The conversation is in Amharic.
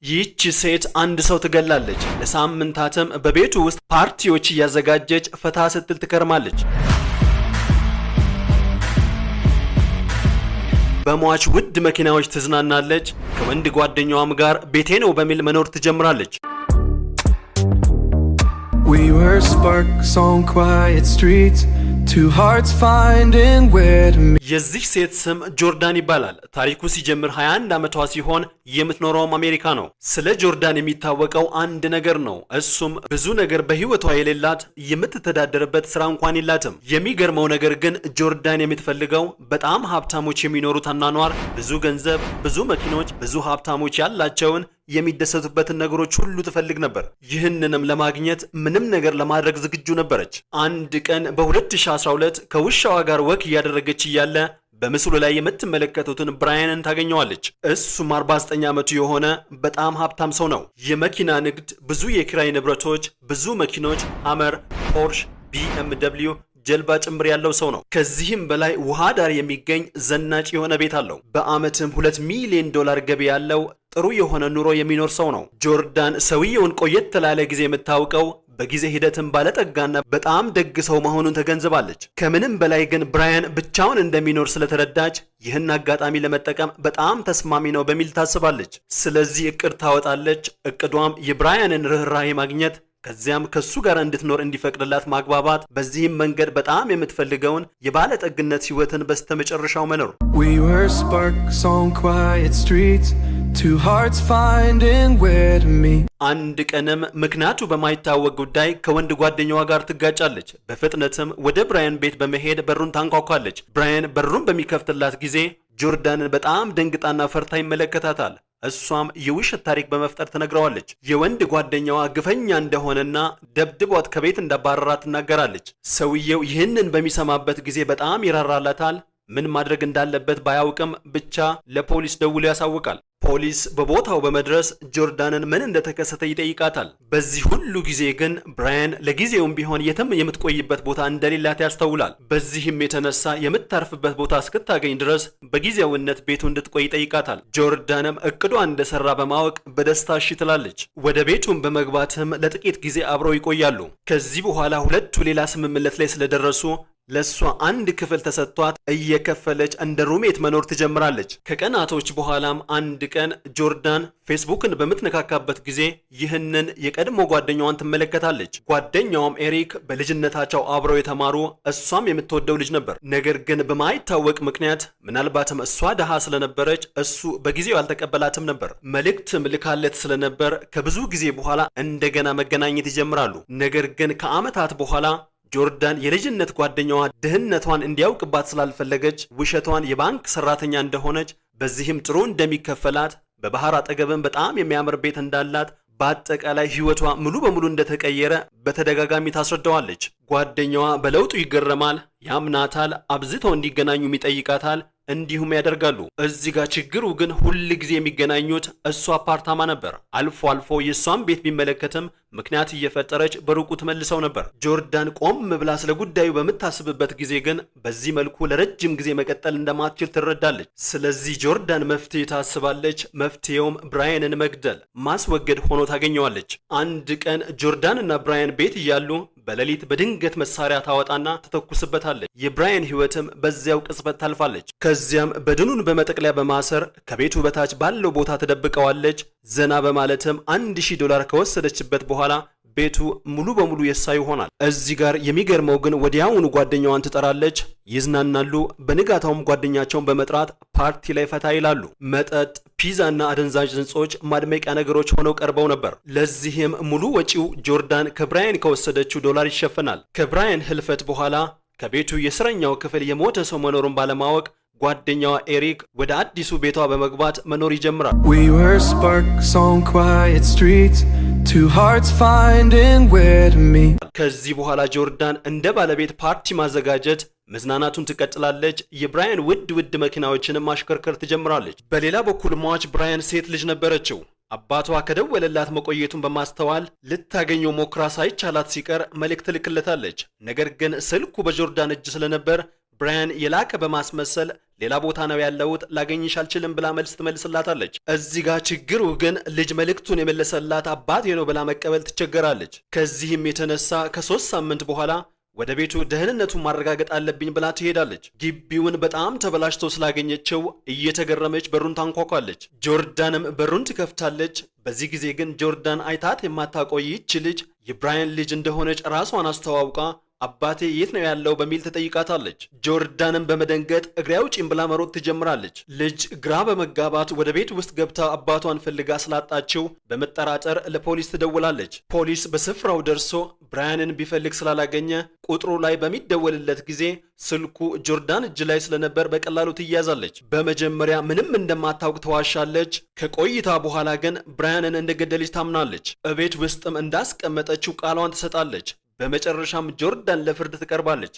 ይህች ሴት አንድ ሰው ትገላለች። ለሳምንታትም በቤቱ ውስጥ ፓርቲዎች እያዘጋጀች ፈታ ስትል ትከርማለች። በሟች ውድ መኪናዎች ትዝናናለች። ከወንድ ጓደኛዋም ጋር ቤቴ ነው በሚል መኖር ትጀምራለች። We were sparks on quiet streets, two hearts finding where to meet. የዚህ ሴት ስም ጆርዳን ይባላል። ታሪኩ ሲጀምር 21 ዓመቷ ሲሆን የምትኖረውም አሜሪካ ነው። ስለ ጆርዳን የሚታወቀው አንድ ነገር ነው። እሱም ብዙ ነገር በህይወቷ የሌላት የምትተዳደርበት ስራ እንኳን የላትም። የሚገርመው ነገር ግን ጆርዳን የምትፈልገው በጣም ሀብታሞች የሚኖሩት አኗኗር፣ ብዙ ገንዘብ፣ ብዙ መኪኖች፣ ብዙ ሀብታሞች ያላቸውን የሚደሰቱበትን ነገሮች ሁሉ ትፈልግ ነበር። ይህንንም ለማግኘት ምንም ነገር ለማድረግ ዝግጁ ነበረች። አንድ ቀን በ2012 ከውሻዋ ጋር ወክ እያደረገች እያለ በምስሉ ላይ የምትመለከቱትን ብራያንን ታገኘዋለች። እሱም 49 ዓመቱ የሆነ በጣም ሀብታም ሰው ነው። የመኪና ንግድ፣ ብዙ የኪራይ ንብረቶች፣ ብዙ መኪኖች፣ ሀመር፣ ፖርሽ፣ BMW ጀልባ ጭምር ያለው ሰው ነው። ከዚህም በላይ ውሃ ዳር የሚገኝ ዘናጭ የሆነ ቤት አለው። በአመትም $2 ሚሊዮን ገቢ ያለው ጥሩ የሆነ ኑሮ የሚኖር ሰው ነው። ጆርዳን ሰውየውን ቆየት ላለ ጊዜ የምታውቀው በጊዜ ሂደትም ባለጠጋና በጣም ደግ ሰው መሆኑን ተገንዝባለች። ከምንም በላይ ግን ብራያን ብቻውን እንደሚኖር ስለተረዳች ይህን አጋጣሚ ለመጠቀም በጣም ተስማሚ ነው በሚል ታስባለች። ስለዚህ እቅድ ታወጣለች። እቅዷም የብራያንን ርህራሄ ማግኘት፣ ከዚያም ከሱ ጋር እንድትኖር እንዲፈቅድላት ማግባባት፣ በዚህም መንገድ በጣም የምትፈልገውን የባለጠግነት ህይወትን በስተመጨረሻው መኖር። We were sparks on quiet streets, two hearts finding where to meet. አንድ ቀንም ምክንያቱ በማይታወቅ ጉዳይ ከወንድ ጓደኛዋ ጋር ትጋጫለች። በፍጥነትም ወደ ብራያን ቤት በመሄድ በሩን ታንኳኳለች። ብራያን በሩን በሚከፍትላት ጊዜ ጆርዳንን በጣም ደንግጣና ፈርታ ይመለከታታል። እሷም የውሸት ታሪክ በመፍጠር ትነግረዋለች። የወንድ ጓደኛዋ ግፈኛ እንደሆነና ደብድቧት ከቤት እንዳባረራት ትናገራለች። ሰውየው ይህንን በሚሰማበት ጊዜ በጣም ይራራላታል። ምን ማድረግ እንዳለበት ባያውቅም ብቻ ለፖሊስ ደውሎ ያሳውቃል። ፖሊስ በቦታው በመድረስ ጆርዳንን ምን እንደተከሰተ ይጠይቃታል። በዚህ ሁሉ ጊዜ ግን ብራያን ለጊዜውም ቢሆን የትም የምትቆይበት ቦታ እንደሌላት ያስተውላል። በዚህም የተነሳ የምታርፍበት ቦታ እስክታገኝ ድረስ በጊዜያዊነት ቤቱ እንድትቆይ ይጠይቃታል። ጆርዳንም እቅዷ እንደሰራ በማወቅ በደስታ እሺ ትላለች። ወደ ቤቱም በመግባትም ለጥቂት ጊዜ አብረው ይቆያሉ። ከዚህ በኋላ ሁለቱ ሌላ ስምምነት ላይ ስለደረሱ ለሷ አንድ ክፍል ተሰጥቷት እየከፈለች እንደ ሩሜት መኖር ትጀምራለች። ከቀናቶች በኋላም አንድ ቀን ጆርዳን ፌስቡክን በምትነካካበት ጊዜ ይህንን የቀድሞ ጓደኛዋን ትመለከታለች። ጓደኛዋም ኤሪክ በልጅነታቸው አብረው የተማሩ እሷም የምትወደው ልጅ ነበር። ነገር ግን በማይታወቅ ምክንያት ምናልባትም እሷ ደሃ ስለነበረች እሱ በጊዜው አልተቀበላትም ነበር። መልእክትም ልካለት ስለነበር ከብዙ ጊዜ በኋላ እንደገና መገናኘት ይጀምራሉ። ነገር ግን ከዓመታት በኋላ ጆርዳን የልጅነት ጓደኛዋ ድህነቷን እንዲያውቅባት ስላልፈለገች ውሸቷን የባንክ ሰራተኛ እንደሆነች፣ በዚህም ጥሩ እንደሚከፈላት፣ በባህር አጠገብም በጣም የሚያምር ቤት እንዳላት፣ በአጠቃላይ ህይወቷ ሙሉ በሙሉ እንደተቀየረ በተደጋጋሚ ታስረዳዋለች። ጓደኛዋ በለውጡ ይገረማል፣ ያምናታል፣ አብዝተው እንዲገናኙም ይጠይቃታል፣ እንዲሁም ያደርጋሉ። እዚህ ጋር ችግሩ ግን ሁል ጊዜ የሚገናኙት እሷ አፓርታማ ነበር። አልፎ አልፎ የእሷን ቤት ቢመለከትም ምክንያት እየፈጠረች በሩቁ ትመልሰው ነበር። ጆርዳን ቆም ብላ ስለ ጉዳዩ በምታስብበት ጊዜ ግን በዚህ መልኩ ለረጅም ጊዜ መቀጠል እንደማትችል ትረዳለች። ስለዚህ ጆርዳን መፍትሄ ታስባለች። መፍትሄውም ብራያንን መግደል፣ ማስወገድ ሆኖ ታገኘዋለች። አንድ ቀን ጆርዳን እና ብራያን ቤት እያሉ በሌሊት በድንገት መሳሪያ ታወጣና ትተኩስበታለች። የብራያን ህይወትም በዚያው ቅጽበት ታልፋለች። ከዚያም በድኑን በመጠቅለያ በማሰር ከቤቱ በታች ባለው ቦታ ትደብቀዋለች። ዘና በማለትም $1000 ከወሰደችበት በኋላ ቤቱ ሙሉ በሙሉ የሷ ይሆናል። እዚህ ጋር የሚገርመው ግን ወዲያውኑ ጓደኛዋን ትጠራለች፣ ይዝናናሉ። በንጋታውም ጓደኛቸውን በመጥራት ፓርቲ ላይ ፈታ ይላሉ። መጠጥ፣ ፒዛና አደንዛዥ ዕጾች ማድመቂያ ነገሮች ሆነው ቀርበው ነበር። ለዚህም ሙሉ ወጪው ጆርዳን ከብራያን ከወሰደችው $1 ይሸፈናል። ከብራያን ህልፈት በኋላ ከቤቱ የስረኛው ክፍል የሞተ ሰው መኖሩን ባለማወቅ ጓደኛዋ ኤሪክ ወደ አዲሱ ቤቷ በመግባት መኖር ይጀምራል። We were sparks on quiet streets, two hearts finding where to meet. ከዚህ በኋላ ጆርዳን እንደ ባለቤት ፓርቲ ማዘጋጀት፣ መዝናናቱን ትቀጥላለች። የብራያን ውድ መኪናዎችንም ማሽከርከር ትጀምራለች። በሌላ በኩል ሟች ብራያን ሴት ልጅ ነበረችው። አባቷ ከደወለላት መቆየቱን በማስተዋል ልታገኘው ሞክራ ሳይቻላት ሲቀር መልእክት ልክለታለች። ነገር ግን ስልኩ በጆርዳን እጅ ስለነበር ብራያን የላከ በማስመሰል ሌላ ቦታ ነው ያለሁት ላገኝሽ አልችልም ብላ መልስ ትመልስላታለች። እዚህ ጋር ችግሩ ግን ልጅ መልእክቱን የመለሰላት አባቴ ነው ብላ መቀበል ትቸገራለች። ከዚህም የተነሳ ከ3 ሳምንት በኋላ ወደ ቤቱ ደህንነቱን ማረጋገጥ አለብኝ ብላ ትሄዳለች። ግቢውን በጣም ተበላሽቶ ስላገኘችው እየተገረመች በሩን ታንኳኳለች። ጆርዳንም በሩን ትከፍታለች። በዚህ ጊዜ ግን ጆርዳን አይታት የማታውቀው ይህች ልጅ የብራያን ልጅ እንደሆነች ራሷን አስተዋውቃ አባቴ የት ነው ያለው በሚል ትጠይቃታለች። ጆርዳንም በመደንገጥ እግሬ አውጪኝ ብላ መሮጥ ትጀምራለች። ልጅ ግራ በመጋባት ወደ ቤት ውስጥ ገብታ አባቷን ፈልጋ ስላጣችው በመጠራጠር ለፖሊስ ትደውላለች። ፖሊስ በስፍራው ደርሶ ብራያንን ቢፈልግ ስላላገኘ ቁጥሩ ላይ በሚደወልለት ጊዜ ስልኩ ጆርዳን እጅ ላይ ስለነበር በቀላሉ ትያዛለች። በመጀመሪያ ምንም እንደማታውቅ ተዋሻለች። ከቆይታ በኋላ ግን ብራያንን እንደገደለች ታምናለች። እቤት ውስጥም እንዳስቀመጠችው ቃሏን ትሰጣለች። በመጨረሻም ጆርዳን ለፍርድ ትቀርባለች።